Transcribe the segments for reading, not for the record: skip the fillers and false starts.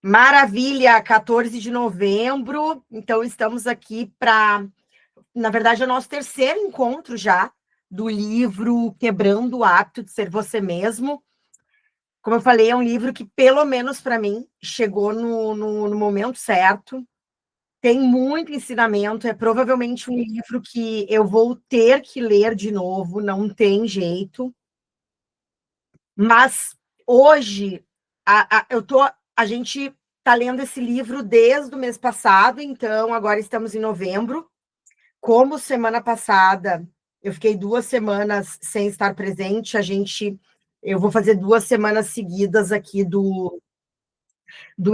Maravilha, 14 de novembro. Então, estamos aqui para, na verdade, é o nosso terceiro encontro já do livro Quebrando o Hábito de Ser Você Mesmo. Como eu falei, é um livro que, pelo menos para mim, chegou no momento certo. Tem muito ensinamento, é provavelmente um livro que eu vou ter que ler de novo, não tem jeito. Mas hoje a gente está lendo esse livro desde o mês passado, então agora estamos em novembro. Como semana passada eu fiquei 2 semanas sem estar presente, eu vou fazer 2 semanas seguidas aqui do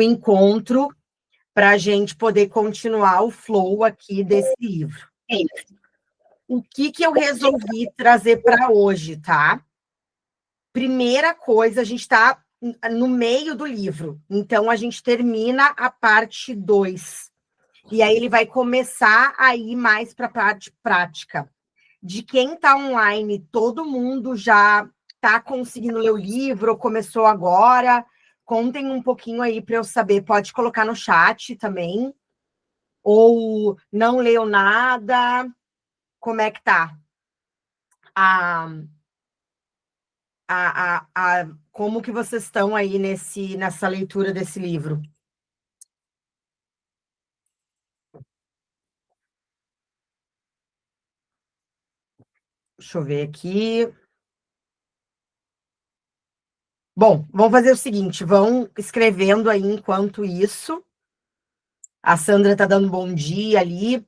encontro para a gente poder continuar o flow aqui desse livro. O que eu resolvi trazer para hoje, tá? Primeira coisa, a gente está no meio do livro, então a gente termina a parte 2. E aí ele vai começar a ir mais para a parte prática. De quem está online, todo mundo já está conseguindo ler o livro, ou começou agora? Contem um pouquinho aí para eu saber. Pode colocar no chat também. Ou não leu nada? Como é que tá? Como que vocês estão aí nessa leitura desse livro? Deixa eu ver aqui. Bom, vamos fazer o seguinte, vão escrevendo aí enquanto isso. A Sandra está dando bom dia ali.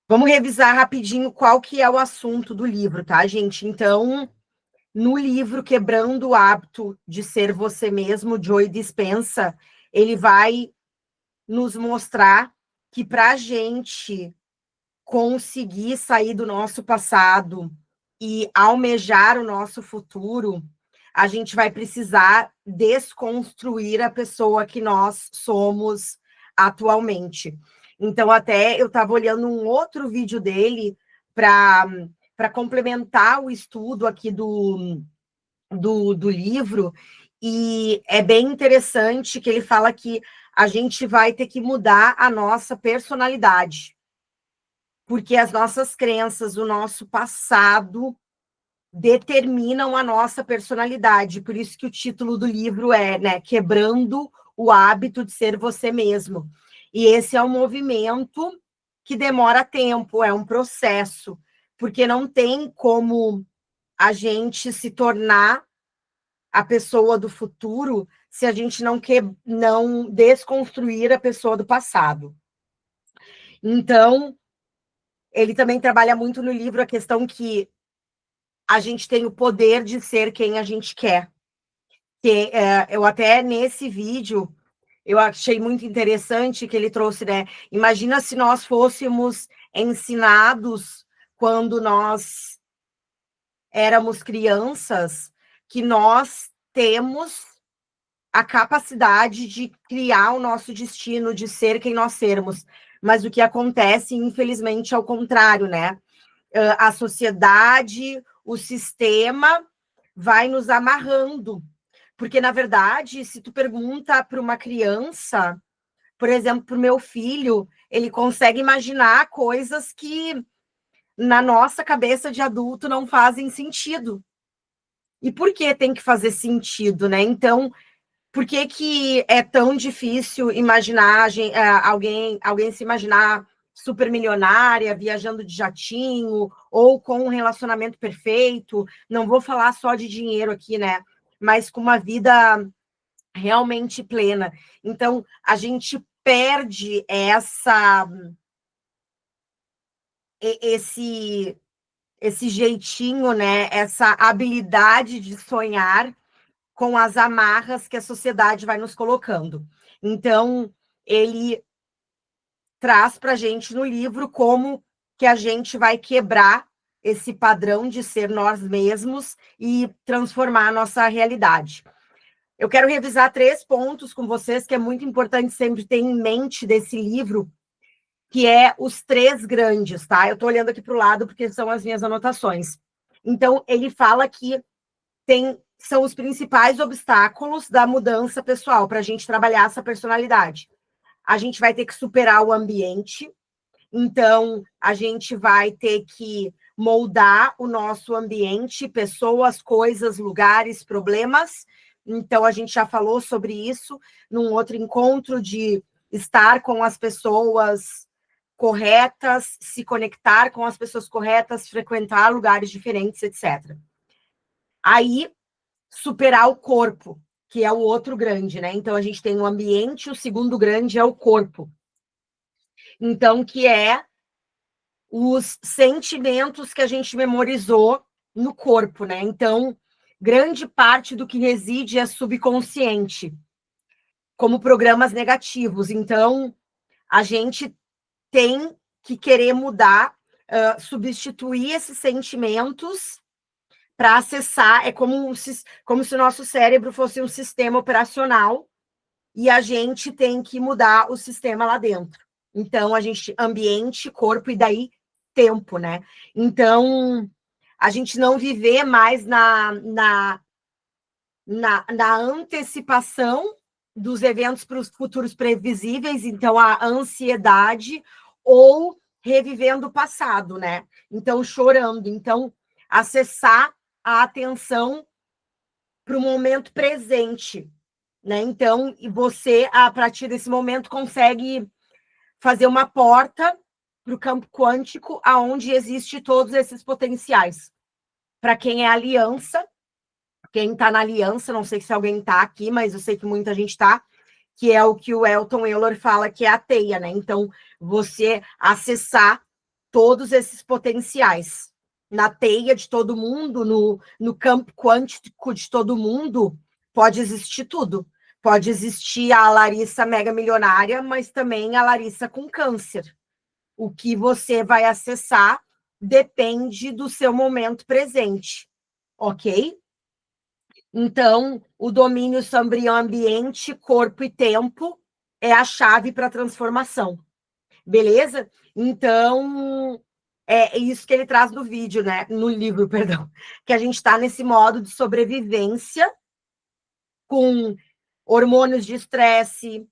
Vamos revisar rapidinho qual que é o assunto do livro, tá, gente? Então, no livro Quebrando o Hábito de Ser Você Mesmo, Joe Dispenza, ele vai nos mostrar que para a gente conseguir sair do nosso passado e almejar o nosso futuro, a gente vai precisar desconstruir a pessoa que nós somos atualmente. Então, até eu estava olhando um outro vídeo dele para complementar o estudo aqui do livro, e é bem interessante que ele fala que a gente vai ter que mudar a nossa personalidade, porque as nossas crenças, o nosso passado determinam a nossa personalidade. Por isso que o título do livro é, né, Quebrando o Hábito de Ser Você Mesmo. E esse é um movimento que demora tempo, é um processo, porque não tem como a gente se tornar a pessoa do futuro se a gente não desconstruir a pessoa do passado. Então, ele também trabalha muito no livro a questão que a gente tem o poder de ser quem a gente quer. Eu até nesse vídeo, eu achei muito interessante que ele trouxe, né? Imagina se nós fôssemos ensinados quando nós éramos crianças, que nós temos a capacidade de criar o nosso destino, de ser quem nós sermos. Mas o que acontece, infelizmente, é o contrário, né? A sociedade, o sistema vai nos amarrando. Porque, na verdade, se tu pergunta para uma criança, por exemplo, para o meu filho, ele consegue imaginar coisas que na nossa cabeça de adulto não fazem sentido. E por que tem que fazer sentido, né? Então, por que é tão difícil imaginar alguém se imaginar super milionária, viajando de jatinho, ou com um relacionamento perfeito? Não vou falar só de dinheiro aqui, né? Mas com uma vida realmente plena. Então, a gente perde esse jeitinho, né? Essa habilidade de sonhar com as amarras que a sociedade vai nos colocando. Então, ele traz para a gente no livro como que a gente vai quebrar esse padrão de ser nós mesmos e transformar a nossa realidade. Eu quero revisar 3 pontos com vocês, que é muito importante sempre ter em mente desse livro, que é os 3 grandes, tá? Eu estou olhando aqui para o lado porque são as minhas anotações. Então, ele fala que tem são os principais obstáculos da mudança pessoal para a gente trabalhar essa personalidade? A gente vai ter que superar o ambiente, então a gente vai ter que moldar o nosso ambiente, pessoas, coisas, lugares, problemas. Então a gente já falou sobre isso num outro encontro de estar com as pessoas corretas, se conectar com as pessoas corretas, frequentar lugares diferentes, etc. Aí, superar o corpo, que é o outro grande, né? Então, a gente tem o ambiente, o segundo grande é o corpo. Então, que é os sentimentos que a gente memorizou no corpo, né? Então, grande parte do que reside é subconsciente, como programas negativos. Então, a gente tem que querer mudar, substituir esses sentimentos para acessar. É como se o nosso cérebro fosse um sistema operacional e a gente tem que mudar o sistema lá dentro. Então, a gente, ambiente, corpo e daí tempo, né? Então, a gente não viver mais na antecipação dos eventos para os futuros previsíveis, então a ansiedade, ou revivendo o passado, né? Então, chorando. Então, acessar a atenção para o momento presente, né? Então, e você, a partir desse momento, consegue fazer uma porta para o campo quântico, aonde existe todos esses potenciais. Para quem é aliança, quem está na aliança, não sei se alguém está aqui, mas eu sei que muita gente está, que é o que o Elton Euler fala, que é a teia, né? Então, você acessar todos esses potenciais. Na teia de todo mundo, no campo quântico de todo mundo, pode existir tudo. Pode existir a Larissa mega milionária, mas também a Larissa com câncer. O que você vai acessar depende do seu momento presente, ok? Então, o domínio sobre ambiente, corpo e tempo é a chave para a transformação, beleza? Então, é isso que ele traz no vídeo, né? No livro, perdão. Que a gente está nesse modo de sobrevivência com hormônios de estresse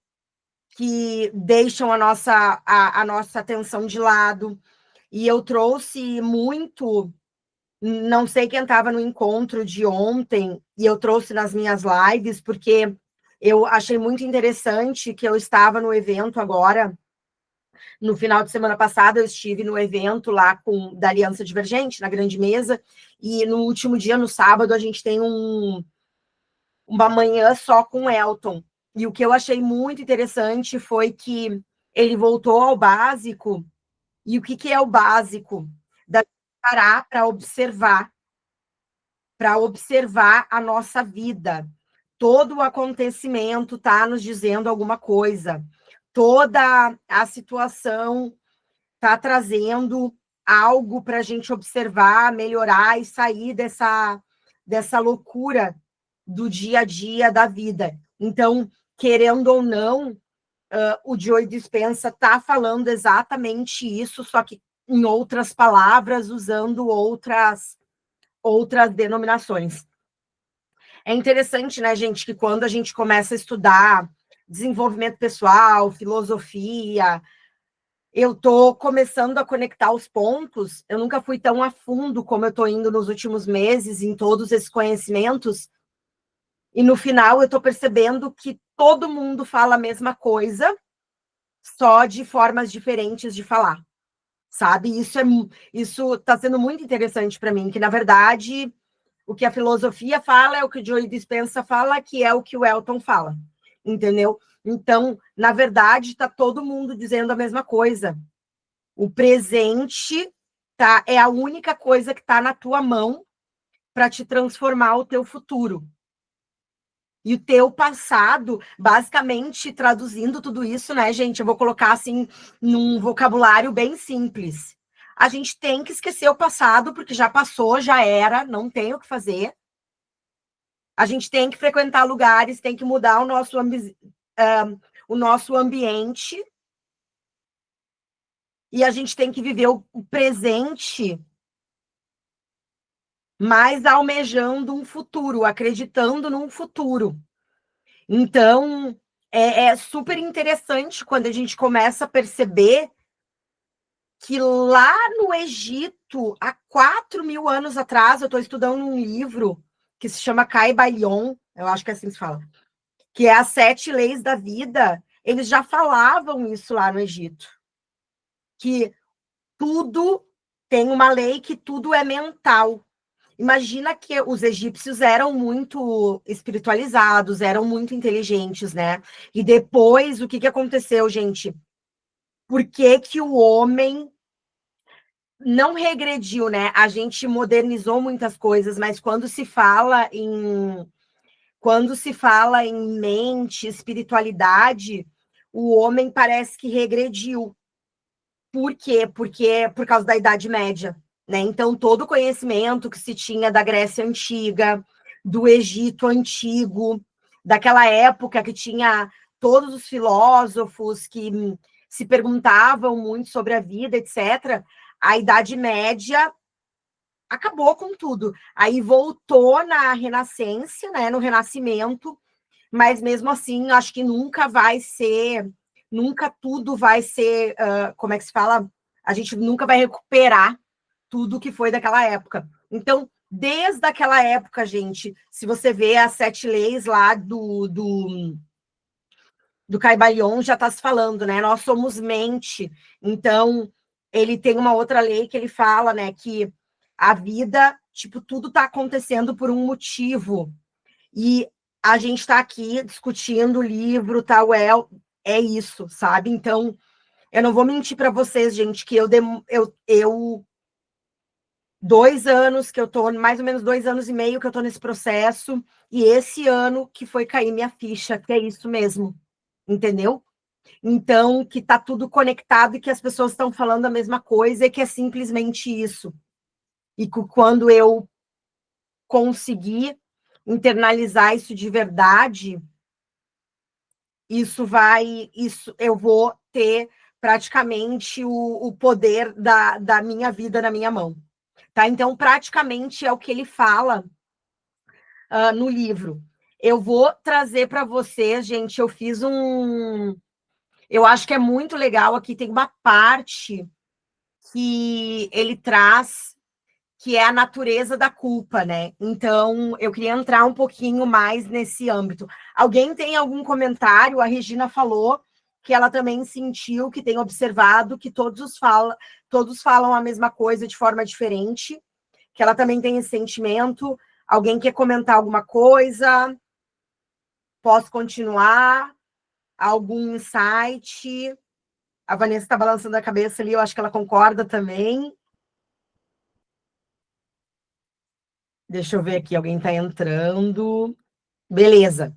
que deixam a nossa atenção de lado. E eu trouxe muito, não sei quem estava no encontro de ontem, e eu trouxe nas minhas lives, porque eu achei muito interessante que eu estava no evento agora, no final de semana passada, eu estive no evento lá da Aliança Divergente, na grande mesa, e no último dia, no sábado, a gente tem uma manhã só com o Elton. E o que eu achei muito interessante foi que ele voltou ao básico. E o que é o básico? Da parar para observar a nossa vida. Todo o acontecimento está nos dizendo alguma coisa. Toda a situação está trazendo algo para a gente observar, melhorar e sair dessa loucura do dia a dia da vida. Então, querendo ou não, o Joe Dispenza está falando exatamente isso, só que em outras palavras, usando outras denominações. É interessante, né, gente, que quando a gente começa a estudar desenvolvimento pessoal, filosofia, eu estou começando a conectar os pontos. Eu nunca fui tão a fundo como eu estou indo nos últimos meses em todos esses conhecimentos. E no final eu estou percebendo que todo mundo fala a mesma coisa, só de formas diferentes de falar, sabe? Isso está sendo muito interessante para mim, que na verdade o que a filosofia fala é o que o Joe Dispenza fala, que é o que o Elton fala, entendeu? Então, na verdade, está todo mundo dizendo a mesma coisa. O presente é a única coisa que está na tua mão para te transformar o teu futuro. E o teu passado, basicamente, traduzindo tudo isso, né, gente? Eu vou colocar assim num vocabulário bem simples. A gente tem que esquecer o passado, porque já passou, já era, não tem o que fazer. A gente tem que frequentar lugares, tem que mudar o nosso ambiente. E a gente tem que viver o presente mas almejando um futuro, acreditando num futuro. Então, é super interessante quando a gente começa a perceber que lá no Egito, há 4.000 anos atrás, eu estou estudando um livro que se chama Caibalion, eu acho que é assim que se fala, que é as 7 leis da vida. Eles já falavam isso lá no Egito, que tudo tem uma lei, que tudo é mental. Imagina que os egípcios eram muito espiritualizados, eram muito inteligentes, né? E depois, o que aconteceu, gente? Por que que o homem não regrediu, né? A gente modernizou muitas coisas, mas quando se fala em mente, espiritualidade, o homem parece que regrediu. Por quê? Porque é por causa da Idade Média, né? Então, todo o conhecimento que se tinha da Grécia Antiga, do Egito Antigo, daquela época que tinha todos os filósofos que se perguntavam muito sobre a vida, etc., a Idade Média acabou com tudo. Aí voltou na Renascença, né, no Renascimento, mas mesmo assim, acho que nunca tudo vai ser, como é que se fala? A gente nunca vai recuperar tudo que foi daquela época. Então, desde aquela época, gente, se você vê as 7 leis lá do Caibalion, já está se falando, né? Nós somos mente. Então, ele tem uma outra lei que ele fala, né, que a vida, tipo, tudo está acontecendo por um motivo. E a gente está aqui discutindo o livro, tal, é isso, sabe? Então, eu não vou mentir para vocês, gente, que eu 2 anos que eu tô, mais ou menos 2 anos e meio que eu tô nesse processo, e esse ano que foi cair minha ficha, que é isso mesmo, entendeu? Então, que tá tudo conectado e que as pessoas estão falando a mesma coisa e que é simplesmente isso. E que quando eu conseguir internalizar isso de verdade, isso eu vou ter praticamente o poder da minha vida na minha mão. Tá? Então, praticamente é o que ele fala no livro. Eu vou trazer para vocês, gente, eu fiz um. Eu acho que é muito legal aqui, tem uma parte que ele traz, que é a natureza da culpa, né? Então, eu queria entrar um pouquinho mais nesse âmbito. Alguém tem algum comentário? A Regina falou que ela também sentiu, que tem observado que todos falam a mesma coisa de forma diferente, que ela também tem esse sentimento. Alguém quer comentar alguma coisa? Posso continuar? Algum insight? A Vanessa está balançando a cabeça ali, eu acho que ela concorda também. Deixa eu ver aqui, alguém está entrando. Beleza.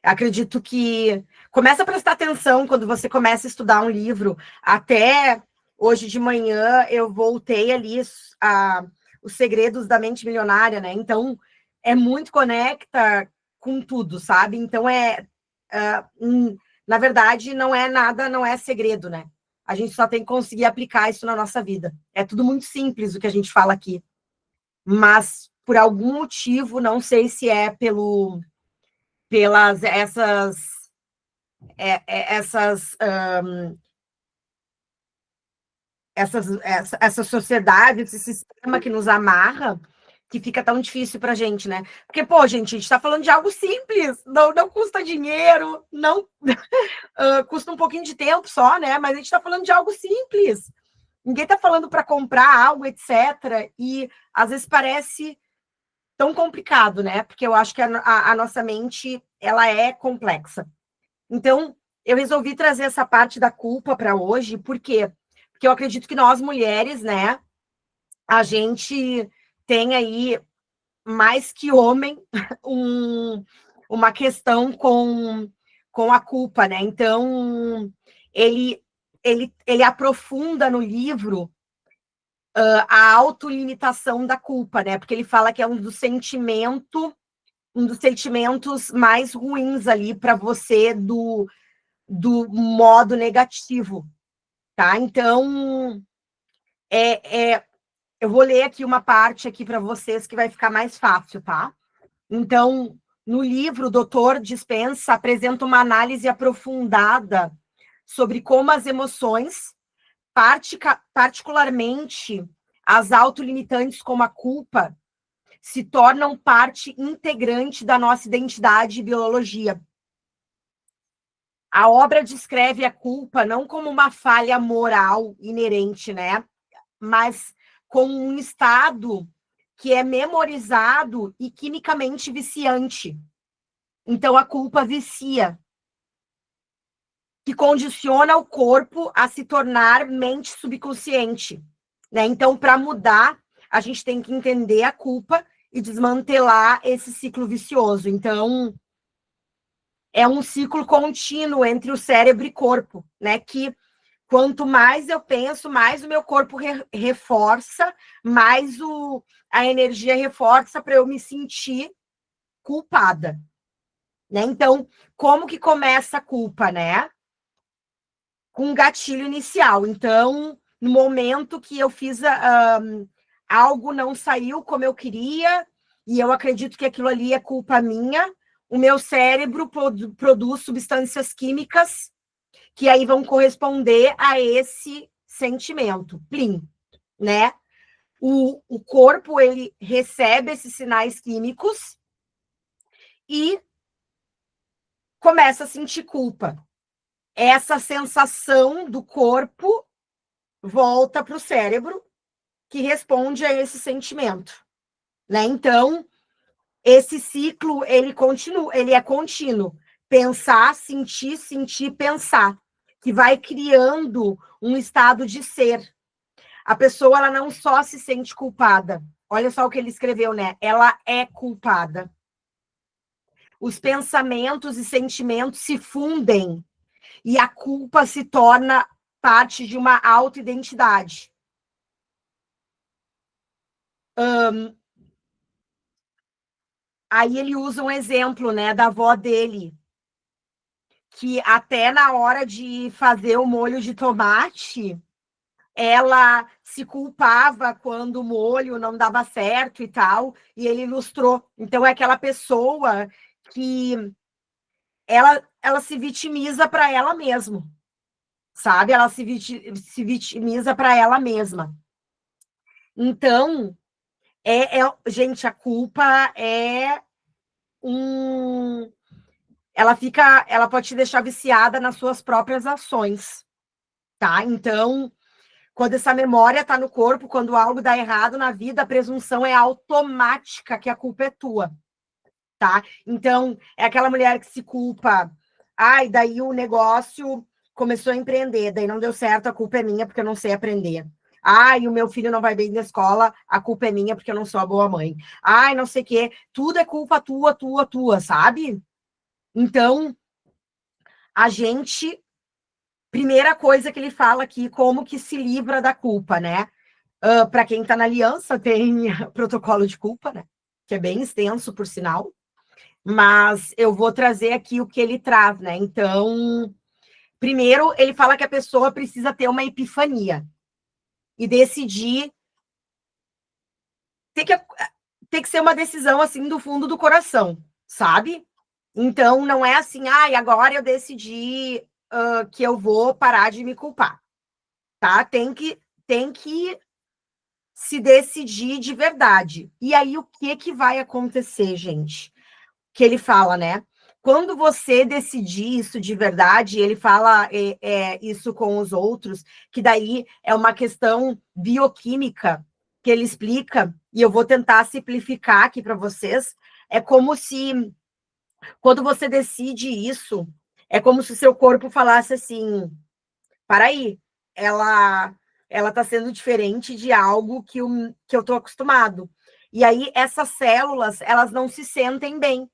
Acredito que começa a prestar atenção quando você começa a estudar um livro. Até hoje de manhã eu voltei ali os segredos da mente milionária, né? Então é muito conecta com tudo, sabe? Então na verdade não é nada, não é segredo, né? A gente só tem que conseguir aplicar isso na nossa vida. É tudo muito simples o que a gente fala aqui, mas por algum motivo, não sei se é pelas essas essa sociedade, esse sistema que nos amarra, que fica tão difícil para a gente, né? Porque, pô, gente, a gente está falando de algo simples, não custa dinheiro, não custa um pouquinho de tempo só, né? Mas a gente está falando de algo simples. Ninguém está falando para comprar algo, etc. E às vezes parece tão complicado, né? Porque eu acho que a nossa mente ela é complexa. Então, eu resolvi trazer essa parte da culpa para hoje, por quê? Porque eu acredito que nós mulheres, né, a gente tem aí mais que homem um, uma questão com a culpa, né? Então, ele ele aprofunda no livro a autolimitação da culpa, né? Porque ele fala que é um dos sentimentos mais ruins ali para você do modo negativo, tá? Então, é Eu vou ler aqui uma parte aqui para vocês que vai ficar mais fácil, tá? Então, no livro, o Dr. Dispenza apresenta uma análise aprofundada sobre como as emoções, particularmente as autolimitantes como a culpa, se tornam parte integrante da nossa identidade e biologia. A obra descreve a culpa não como uma falha moral inerente, né? Mas como um estado que é memorizado e quimicamente viciante. Então, a culpa vicia, que condiciona o corpo a se tornar mente subconsciente. Né? Então, para mudar, a gente tem que entender a culpa e desmantelar esse ciclo vicioso. Então, é um ciclo contínuo entre o cérebro e corpo, né? Que quanto mais eu penso, mais o meu corpo reforça, mais a energia reforça para eu me sentir culpada. Né? Então, como que começa a culpa, né? Com um gatilho inicial. Então, no momento que eu fiz algo não saiu como eu queria, e eu acredito que aquilo ali é culpa minha, o meu cérebro produz substâncias químicas que aí vão corresponder a esse sentimento. Plim, né? O corpo, ele recebe esses sinais químicos e começa a sentir culpa. Essa sensação do corpo volta para o cérebro, que responde a esse sentimento, né? Então, esse ciclo, ele é contínuo. Pensar, sentir, sentir, pensar, que vai criando um estado de ser. A pessoa, ela não só se sente culpada. Olha só o que ele escreveu, né? Ela é culpada. Os pensamentos e sentimentos se fundem e a culpa se torna parte de uma autoidentidade. Aí ele usa um exemplo, né, da avó dele, que até na hora de fazer o molho de tomate, ela se culpava quando o molho não dava certo e tal, e ele ilustrou. Então, é aquela pessoa que ela se vitimiza para ela mesma, sabe? Ela se vitimiza para ela mesma. Então, gente, a culpa é um... ela pode te deixar viciada nas suas próprias ações, tá? Então, quando essa memória está no corpo, quando algo dá errado na vida, a presunção é automática que a culpa é tua, tá? Então, é aquela mulher que se culpa. Ai, daí o negócio começou a empreender, daí não deu certo, a culpa é minha porque eu não sei aprender. Ai, o meu filho não vai bem na escola, a culpa é minha porque eu não sou a boa mãe. Ai, não sei o quê, tudo é culpa tua, sabe? Então, a gente... Primeira coisa que ele fala aqui, como que se livra da culpa, né? Para quem está na aliança, tem protocolo de culpa, né? Que é bem extenso, por sinal. Mas eu vou trazer aqui o que ele traz, né? Então, primeiro, ele fala que a pessoa precisa ter uma epifania e decidir. Tem que ser uma decisão assim do fundo do coração, sabe? Então, não é assim, agora eu decidi que eu vou parar de me culpar, tá? Tem que se decidir de verdade. E aí, o que vai acontecer, gente? Que ele fala, né? Quando você decidir isso de verdade, ele fala isso com os outros, que daí é uma questão bioquímica que ele explica, e eu vou tentar simplificar aqui para vocês. É como se, quando você decide isso, é como se o seu corpo falasse assim: para aí, ela está sendo diferente de algo que eu estou acostumado. E aí, essas células, elas não se sentem bem.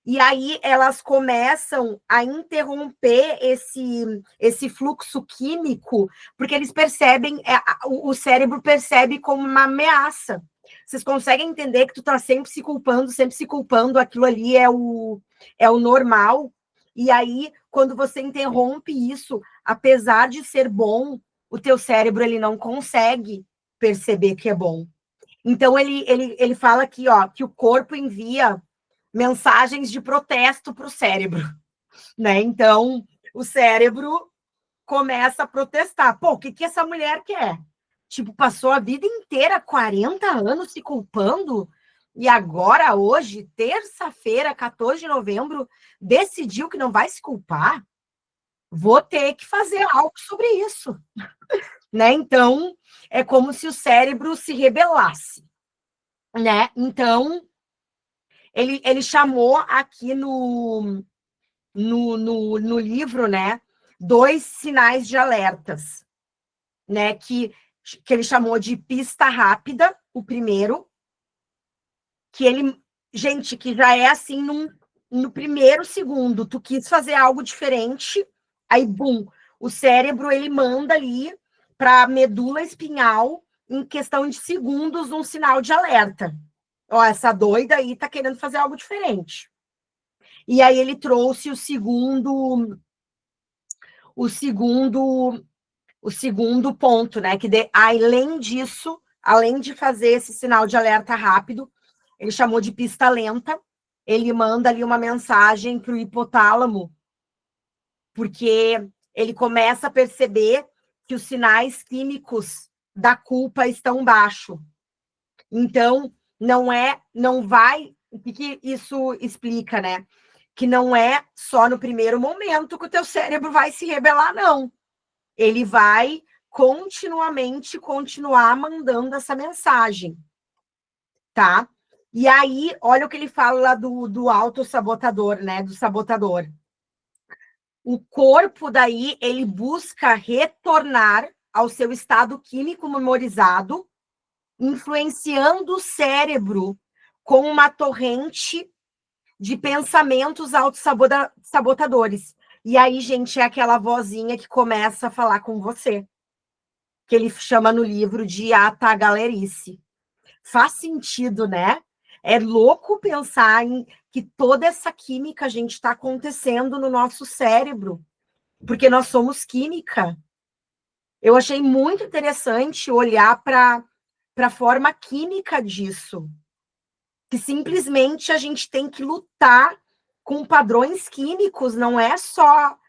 E aí, elas começam a interromper esse fluxo químico, porque eles percebem, o cérebro percebe como uma ameaça. Vocês conseguem entender que tu está sempre se culpando, aquilo ali é o normal. E aí, quando você interrompe isso, apesar de ser bom, o teu cérebro ele não consegue perceber que é bom. Então, ele fala aqui, ó, que o corpo envia mensagens de protesto para o cérebro, né? Então, o cérebro começa a protestar. Pô, o que essa mulher quer? Tipo, passou a vida inteira, 40 anos se culpando, e agora, hoje, terça-feira, 14 de novembro, decidiu que não vai se culpar? Vou ter que fazer algo sobre isso, né? Então, é como se o cérebro se rebelasse, né? Então, ele chamou aqui no livro, né, 2 sinais de alertas, né, que ele chamou de pista rápida, o primeiro, que ele, gente, que já é assim, no primeiro segundo, tu quis fazer algo diferente, aí, bum, o cérebro, ele manda ali para a medula espinhal, em questão de segundos, um sinal de alerta. Ó, essa doida aí tá querendo fazer algo diferente. E aí ele trouxe o segundo ponto, né? Que além disso, além de fazer esse sinal de alerta rápido, ele chamou de pista lenta. Ele manda ali uma mensagem para o hipotálamo, porque ele começa a perceber que os sinais químicos da culpa estão baixos. Então, não vai. O que isso explica, né? Que não é só no primeiro momento que o teu cérebro vai se rebelar, não. Ele vai continuamente continuar mandando essa mensagem, tá? E aí, olha o que ele fala lá do autossabotador, né? Do sabotador. O corpo, daí, ele busca retornar ao seu estado químico memorizado, influenciando o cérebro com uma torrente de pensamentos autossabotadores. E aí, gente, é aquela vozinha que começa a falar com você, que ele chama no livro de atagalerice. Faz sentido, né? É louco pensar em que toda essa química, gente, está acontecendo no nosso cérebro, porque nós somos química. Eu achei muito interessante olhar para a forma química disso, que simplesmente a gente tem que lutar com padrões químicos, não é só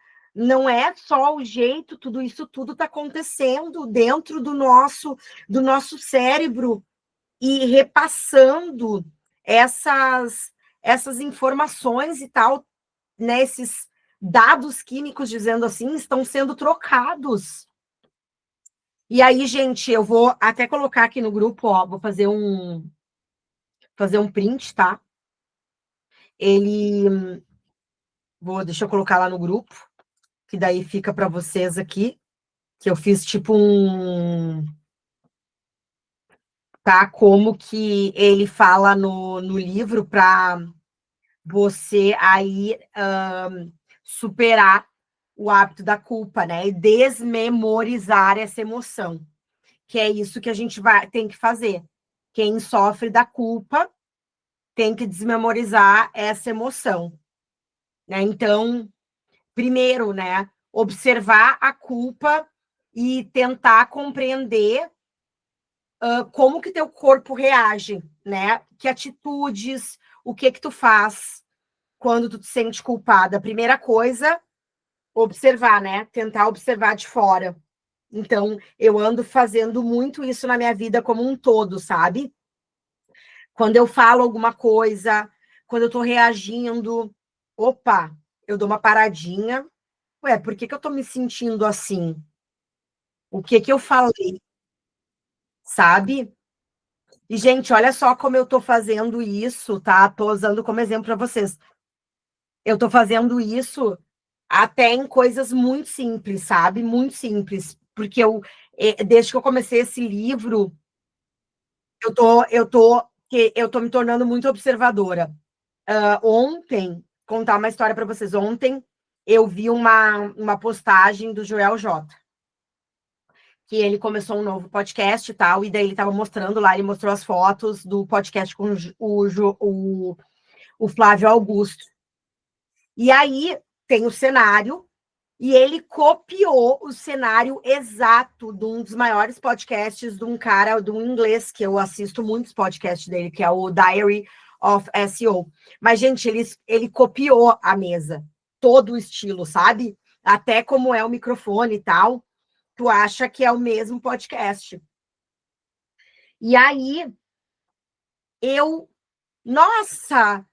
o jeito, tudo isso tudo está acontecendo dentro do nosso cérebro e repassando essas informações e tal, né, esses dados químicos, dizendo assim, estão sendo trocados. E aí, gente, eu vou até colocar aqui no grupo, ó, vou fazer um print, tá? Deixa eu colocar lá no grupo, que daí fica para vocês aqui, que eu fiz tipo tá? Como que ele fala no livro para você aí superar o hábito da culpa, né? E desmemorizar essa emoção, que é isso que a gente tem que fazer. Quem sofre da culpa tem que desmemorizar essa emoção, né? Então, primeiro, né, observar a culpa e tentar compreender como que teu corpo reage, né? Que atitudes, o que tu faz quando tu te sente culpada. A primeira coisa, observar, né? Tentar observar de fora. Então, eu ando fazendo muito isso na minha vida como um todo, sabe? Quando eu falo alguma coisa, quando eu tô reagindo, opa, eu dou uma paradinha. Ué, por que eu tô me sentindo assim? O que eu falei, sabe? E, gente, olha só como eu tô fazendo isso, tá? Tô usando como exemplo para vocês. Eu tô fazendo isso até em coisas muito simples, sabe? Muito simples. Porque desde que eu comecei esse livro, eu tô me tornando muito observadora. Ontem, contar uma história para vocês. Ontem, eu vi uma postagem do Joel J, que ele começou um novo podcast e tal, e daí ele estava mostrando lá, ele mostrou as fotos do podcast com o Flávio Augusto. E aí tem o cenário, E ele copiou o cenário exato de um dos maiores podcasts de um cara, de um inglês, que eu assisto muitos podcasts dele, que é o Diary of SEO. Mas, gente, ele copiou a mesa, todo o estilo, sabe? Até como é o microfone e tal, tu acha que é o mesmo podcast. E aí, nossa,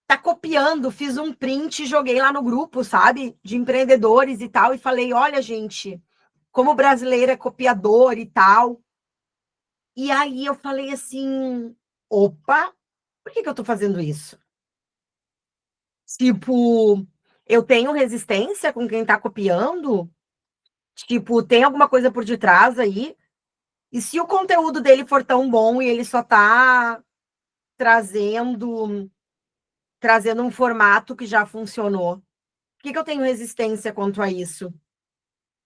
tá copiando, fiz um print e joguei lá no grupo, sabe? De empreendedores e tal, e falei, olha, gente, como o brasileiro é copiador e tal. E aí eu falei assim, opa, por que eu tô fazendo isso? Tipo, eu tenho resistência com quem tá copiando? Tipo, tem alguma coisa por detrás aí? E se o conteúdo dele for tão bom e ele só tá trazendo um formato que já funcionou? Por que eu tenho resistência quanto a isso?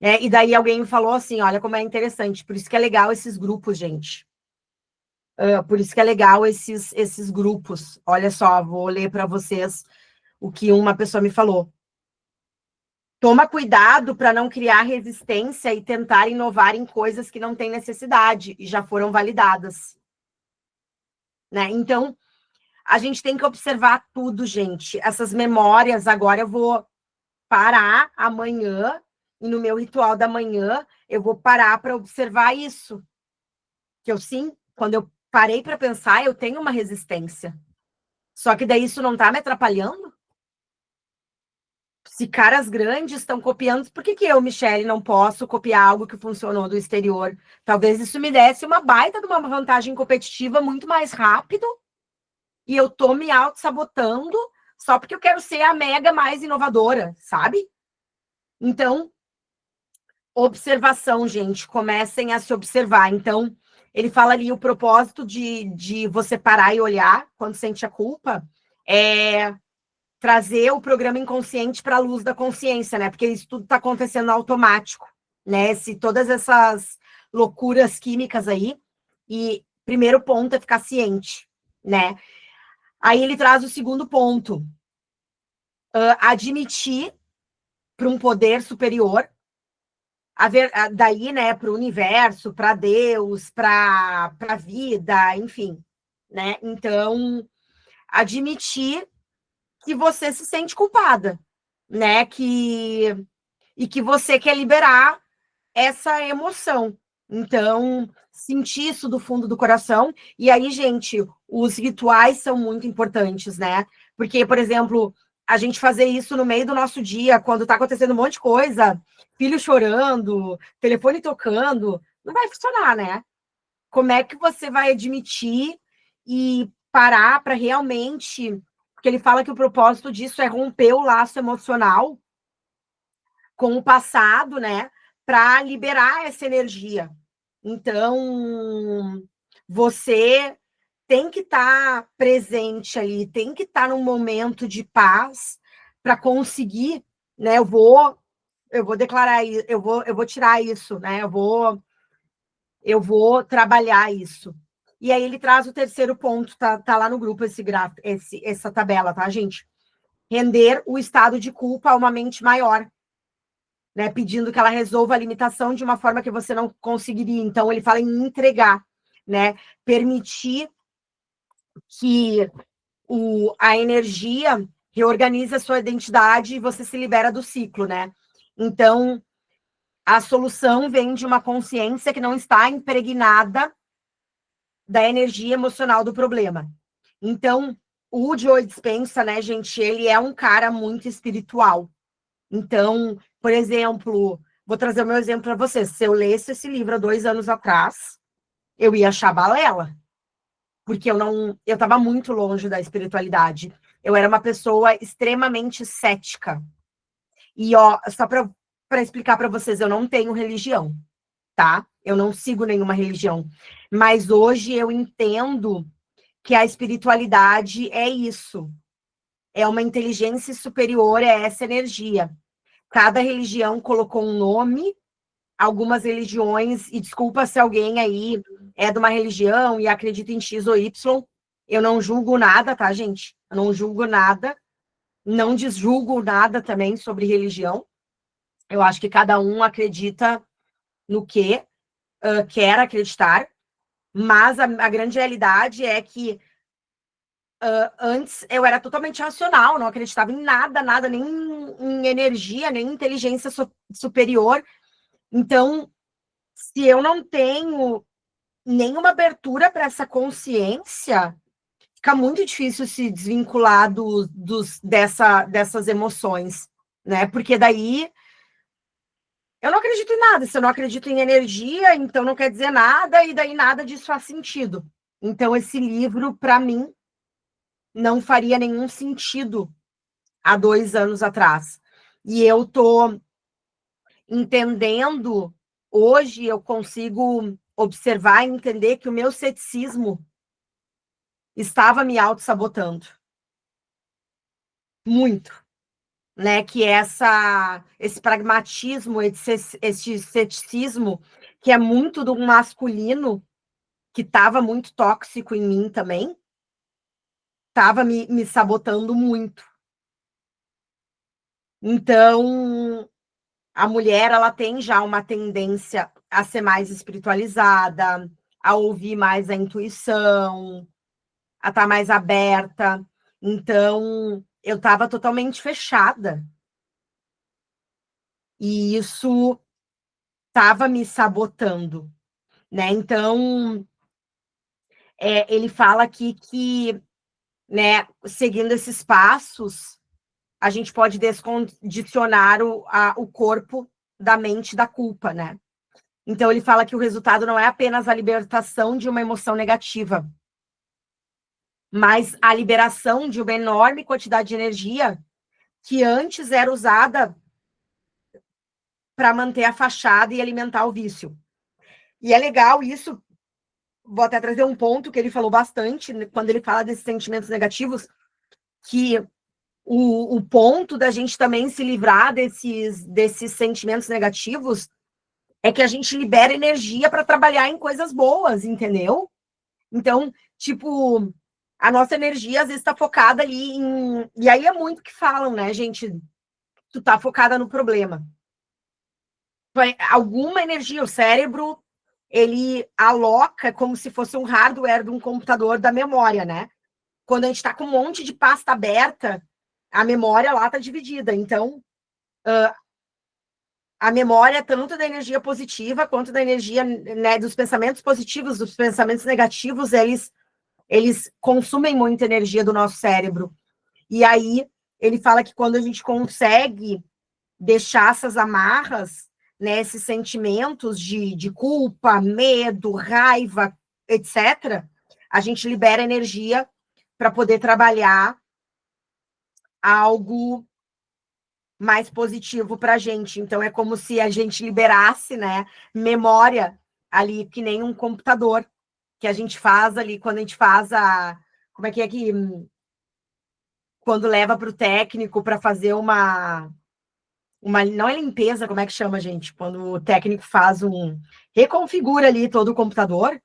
E daí alguém me falou assim, olha como é interessante, por isso que é legal esses grupos, gente. Por isso que é legal esses grupos. Olha só, vou ler para vocês o que uma pessoa me falou. Toma cuidado para não criar resistência e tentar inovar em coisas que não têm necessidade e já foram validadas. Né? Então, a gente tem que observar tudo, gente. Essas memórias, agora eu vou parar amanhã, e no meu ritual da manhã, eu vou parar para observar isso. Que eu, sim, quando eu parei para pensar, eu tenho uma resistência. Só que daí isso não está me atrapalhando? Se caras grandes estão copiando, por que eu, Michele, não posso copiar algo que funcionou do exterior? Talvez isso me desse uma baita de uma vantagem competitiva muito mais rápido e eu tô me auto-sabotando só porque eu quero ser a mega mais inovadora, sabe? Então, observação, gente, comecem a se observar. Então, ele fala ali o propósito de você parar e olhar quando sente a culpa é trazer o programa inconsciente para a luz da consciência, né? Porque isso tudo está acontecendo automático, né? Se todas essas loucuras químicas aí, e primeiro ponto é ficar ciente, né? Aí ele traz o segundo ponto, admitir para um poder superior, daí, né, para o universo, para Deus, para a vida, enfim, né? Então, admitir que você se sente culpada, né? E que você quer liberar essa emoção. Então, sentir isso do fundo do coração. E aí, gente, os rituais são muito importantes, né? Porque, por exemplo, a gente fazer isso no meio do nosso dia, quando tá acontecendo um monte de coisa, filho chorando, telefone tocando, não vai funcionar, né? Como é que você vai admitir e parar para realmente. Porque ele fala que o propósito disso é romper o laço emocional com o passado, né? Para liberar essa energia. Então, você tem que estar presente ali, tem que estar num momento de paz para conseguir, né? Eu vou declarar, eu vou tirar isso, né? Eu vou trabalhar isso. E aí ele traz o terceiro ponto, tá lá no grupo esse gráfico, essa tabela, tá, gente? Render o estado de culpa a uma mente maior, né? Pedindo que ela resolva a limitação de uma forma que você não conseguiria. Então, ele fala em entregar, né? Permitir que a energia reorganize a sua identidade e você se libera do ciclo, né? Então, a solução vem de uma consciência que não está impregnada da energia emocional do problema. Então, o Joe Dispenza, né, gente, ele é um cara muito espiritual. Então, por exemplo, vou trazer o meu exemplo para vocês. Se eu lesse esse livro há 2 anos atrás, eu ia achar balela, porque eu estava muito longe da espiritualidade. Eu era uma pessoa extremamente cética. E, ó, só para explicar para vocês, eu não tenho religião, tá? Eu não sigo nenhuma religião. Mas hoje eu entendo que a espiritualidade é isso. É uma inteligência superior, é essa energia. Cada religião colocou um nome, algumas religiões, e desculpa se alguém aí é de uma religião e acredita em X ou Y, eu não julgo nada, tá, gente? Eu não julgo nada, não desjulgo nada também sobre religião, Eu acho que cada um acredita no que quer acreditar, mas a grande realidade é que antes eu era totalmente racional, não acreditava em nada, nada, nem em energia, nem em inteligência superior. Então, se eu não tenho nenhuma abertura para essa consciência, fica muito difícil se desvincular dessas emoções, né? Porque daí eu não acredito em nada. Se eu não acredito em energia, então não quer dizer nada, e daí nada disso faz sentido. Então, esse livro, para mim, não faria nenhum sentido há 2 anos atrás. E eu tô entendendo, hoje eu consigo observar e entender que o meu ceticismo estava me auto-sabotando. Muito. Né? Que esse pragmatismo, esse ceticismo, que é muito do masculino, que estava muito tóxico em mim também, estava me sabotando muito. Então, a mulher, ela tem já uma tendência a ser mais espiritualizada, a ouvir mais a intuição, a estar mais aberta. Então, eu estava totalmente fechada. E isso estava me sabotando, né? Então, ele fala aqui que, né, seguindo esses passos, a gente pode descondicionar o corpo da mente da culpa, né? Então, ele fala que o resultado não é apenas a libertação de uma emoção negativa, mas a liberação de uma enorme quantidade de energia que antes era usada para manter a fachada e alimentar o vício. E é legal isso, vou até trazer um ponto que ele falou bastante, quando ele fala desses sentimentos negativos, que o ponto da gente também se livrar desses sentimentos negativos é que a gente libera energia para trabalhar em coisas boas, entendeu? Então, tipo, a nossa energia às vezes está focada ali em. E aí é muito que falam, né, gente? Tu tá focada no problema. Alguma energia, o cérebro, ele aloca como se fosse um hardware de um computador da memória, né? Quando a gente está com um monte de pasta aberta, a memória lá está dividida. Então, a memória, tanto da energia positiva quanto da energia, né, dos pensamentos positivos, dos pensamentos negativos, eles consumem muita energia do nosso cérebro. E aí, ele fala que quando a gente consegue deixar essas amarras, né, esses sentimentos de culpa, medo, raiva, etc., a gente libera energia para poder trabalhar algo mais positivo para a gente. Então, é como se a gente liberasse, né, memória ali, que nem um computador, que a gente faz ali, quando a gente faz a. Como é que. Quando leva para o técnico para fazer uma. Não é limpeza, como é que chama, gente? Quando o técnico faz um. Reconfigura ali todo o computador.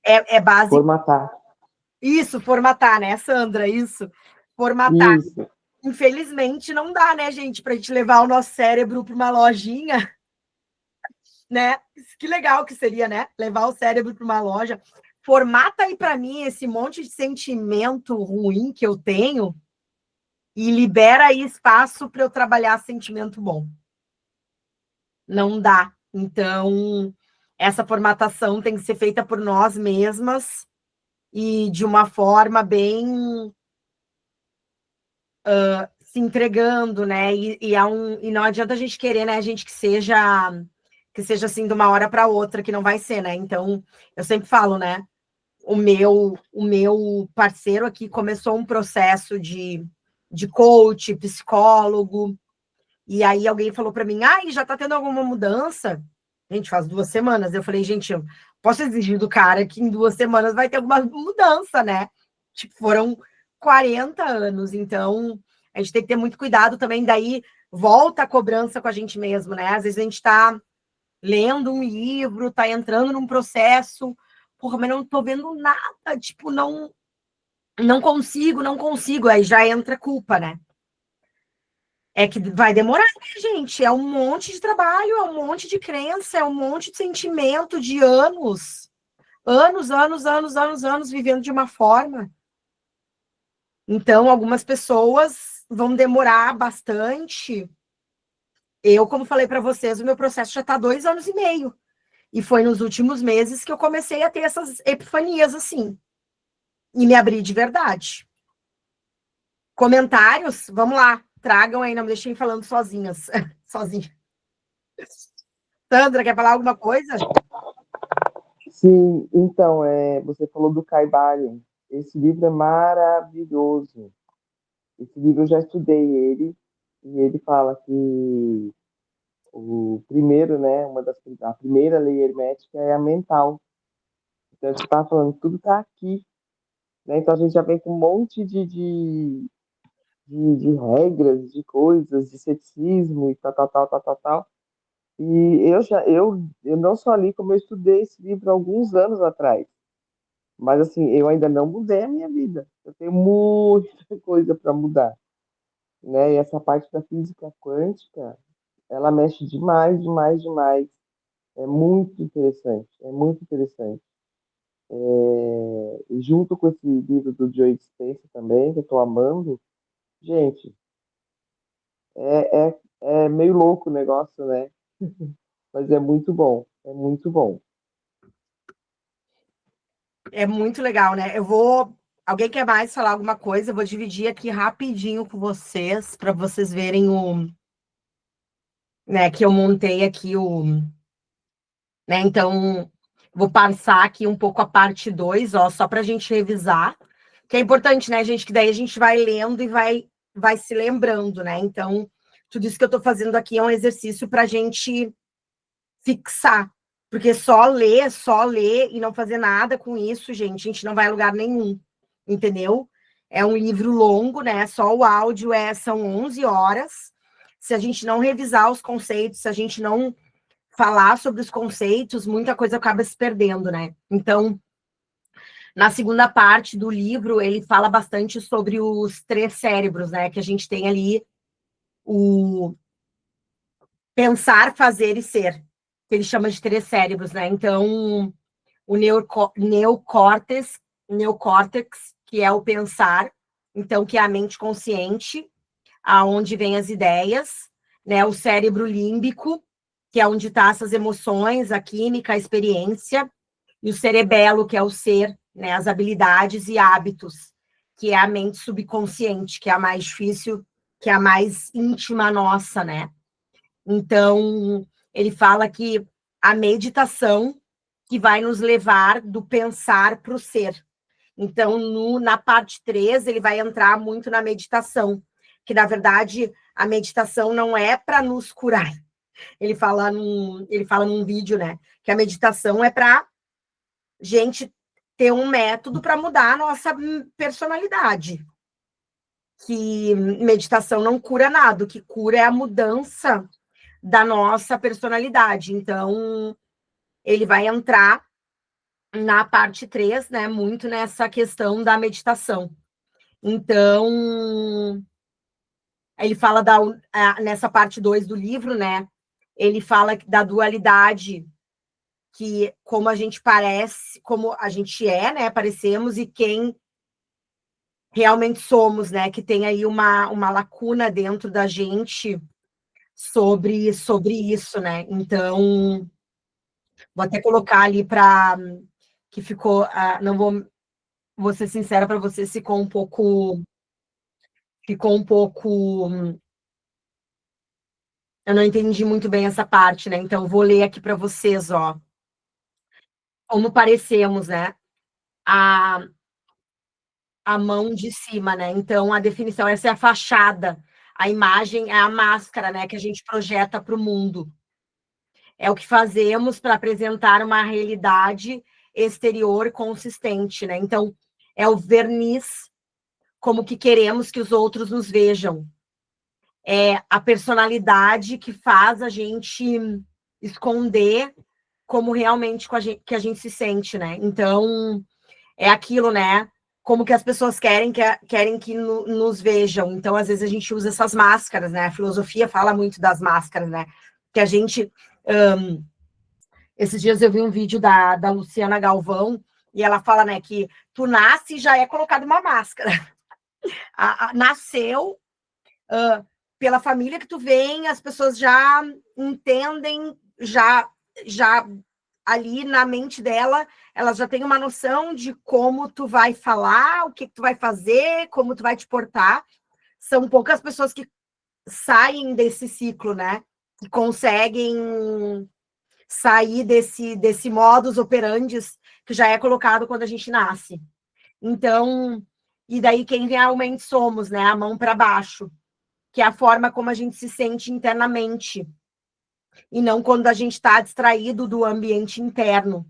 É básico. Formatar. Isso, formatar, né, Sandra? Isso. Formatar. Isso. Infelizmente, não dá, né, gente, para a gente levar o nosso cérebro para uma lojinha, né? Que legal que seria, né? Levar o cérebro para uma loja. Formata aí para mim esse monte de sentimento ruim que eu tenho e libera aí espaço para eu trabalhar sentimento bom. Não dá. Então, essa formatação tem que ser feita por nós mesmas e de uma forma bem se entregando, né? E não adianta a gente querer, né, a gente que seja assim de uma hora para outra, que não vai ser, né? Então, eu sempre falo, né? O meu parceiro aqui começou um processo de coach, psicólogo, e aí alguém falou para mim, já tá tendo alguma mudança? Gente, faz 2 semanas. Eu falei, gente, eu posso exigir do cara que em 2 semanas vai ter alguma mudança, né? Tipo, foram 40 anos, então a gente tem que ter muito cuidado também, daí volta a cobrança com a gente mesmo, né? Às vezes a gente tá lendo um livro, tá entrando num processo, porra, mas não tô vendo nada, tipo, não consigo, aí já entra culpa, né? É que vai demorar, né, gente? É um monte de trabalho, é um monte de crença, é um monte de sentimento de anos. Anos vivendo de uma forma. Então, algumas pessoas vão demorar bastante. Eu, como falei para vocês, o meu processo já está 2 anos e meio. E foi nos últimos meses que eu comecei a ter essas epifanias, assim. E me abrir de verdade. Comentários? Vamos lá. Tragam aí, não me deixem falando sozinhas. Sozinha. Sandra, quer falar alguma coisa? Sim, então, você falou do Caibalion. Esse livro é maravilhoso. Esse livro eu já estudei ele, e ele fala que o primeiro, né, a primeira lei hermética é a mental. Então, você está falando, tudo está aqui, né? Então, a gente já vem com um monte de regras, de coisas, de ceticismo e tal, tal, tal, tal, tal, tal. E eu não só li, como eu estudei esse livro há alguns anos atrás. Mas assim, eu ainda não mudei a minha vida. Eu tenho muita coisa para mudar, né? E essa parte da física quântica, ela mexe demais, demais, demais. É muito interessante, é muito interessante. E junto com esse livro do Joe Dispenza também, que eu estou amando, gente, é meio louco o negócio, né? Mas é muito bom, é muito bom. É muito legal, né? Eu vou. Alguém quer mais falar alguma coisa? Eu vou dividir aqui rapidinho com vocês, para vocês verem o. Né, que eu montei aqui o. Né, então, vou passar aqui um pouco a parte 2, ó, só para a gente revisar. Que é importante, né, gente? Que daí a gente vai lendo e vai se lembrando, né? Então, tudo isso que eu estou fazendo aqui é um exercício para a gente fixar. Porque só ler e não fazer nada com isso, gente, a gente não vai a lugar nenhum, entendeu? É um livro longo, né? Só o áudio são 11 horas. Se a gente não revisar os conceitos, se a gente não falar sobre os conceitos, muita coisa acaba se perdendo, né? Então, na segunda parte do livro, ele fala bastante sobre os 3 cérebros, né? Que a gente tem ali o pensar, fazer e ser, que ele chama de 3 cérebros, né? Então, o neocórtex, que é o pensar, então, que é a mente consciente, aonde vem as ideias, né? O cérebro límbico, que é onde está essas emoções, a química, a experiência, e o cerebelo, que é o ser, né? As habilidades e hábitos, que é a mente subconsciente, que é a mais difícil, que é a mais íntima nossa, né? Então, ele fala que a meditação que vai nos levar do pensar para o ser. Então, na parte 3, ele vai entrar muito na meditação, que, na verdade, a meditação não é para nos curar. Ele fala num vídeo, né, que a meditação é para gente ter um método para mudar a nossa personalidade. Que meditação não cura nada, o que cura é a mudança da nossa personalidade. Então, ele vai entrar na parte 3, né, muito nessa questão da meditação. Então, ele fala nessa parte 2 do livro, né, ele fala da dualidade, que como a gente parece, como a gente é, né, parecemos, e quem realmente somos, né, que tem aí uma lacuna dentro da gente sobre isso, né, então, vou até colocar ali para que ficou, não vou ser sincera para você, ficou um pouco, eu não entendi muito bem essa parte, né? Então vou ler aqui para vocês, ó. Como parecemos, né? A, a mão de cima, né? Então a definição, essa é a fachada, a imagem é a máscara, né? Que a gente projeta para o mundo. É o que fazemos para apresentar uma realidade exterior consistente, né? Então é o verniz, como que queremos que os outros nos vejam. É a personalidade que faz a gente esconder como realmente que a gente se sente, né? Então, é aquilo, né? como que as pessoas querem que nos vejam. Então, às vezes, a gente usa essas máscaras, né? A filosofia fala muito das máscaras, né? Que a gente... esses dias eu vi um vídeo da Luciana Galvão, e ela fala, né, que tu nasce e já é colocado uma máscara. Nasceu pela família que tu vem, as pessoas já entendem, já ali na mente dela, elas já têm uma noção de como tu vai falar, o que tu vai fazer, como tu vai te portar. São poucas pessoas que saem desse ciclo, né? Que conseguem sair desse modus operandi que já é colocado quando a gente nasce. Então, e daí quem realmente somos, né? A mão para baixo, que é a forma como a gente se sente internamente, e não quando a gente está distraído do ambiente interno.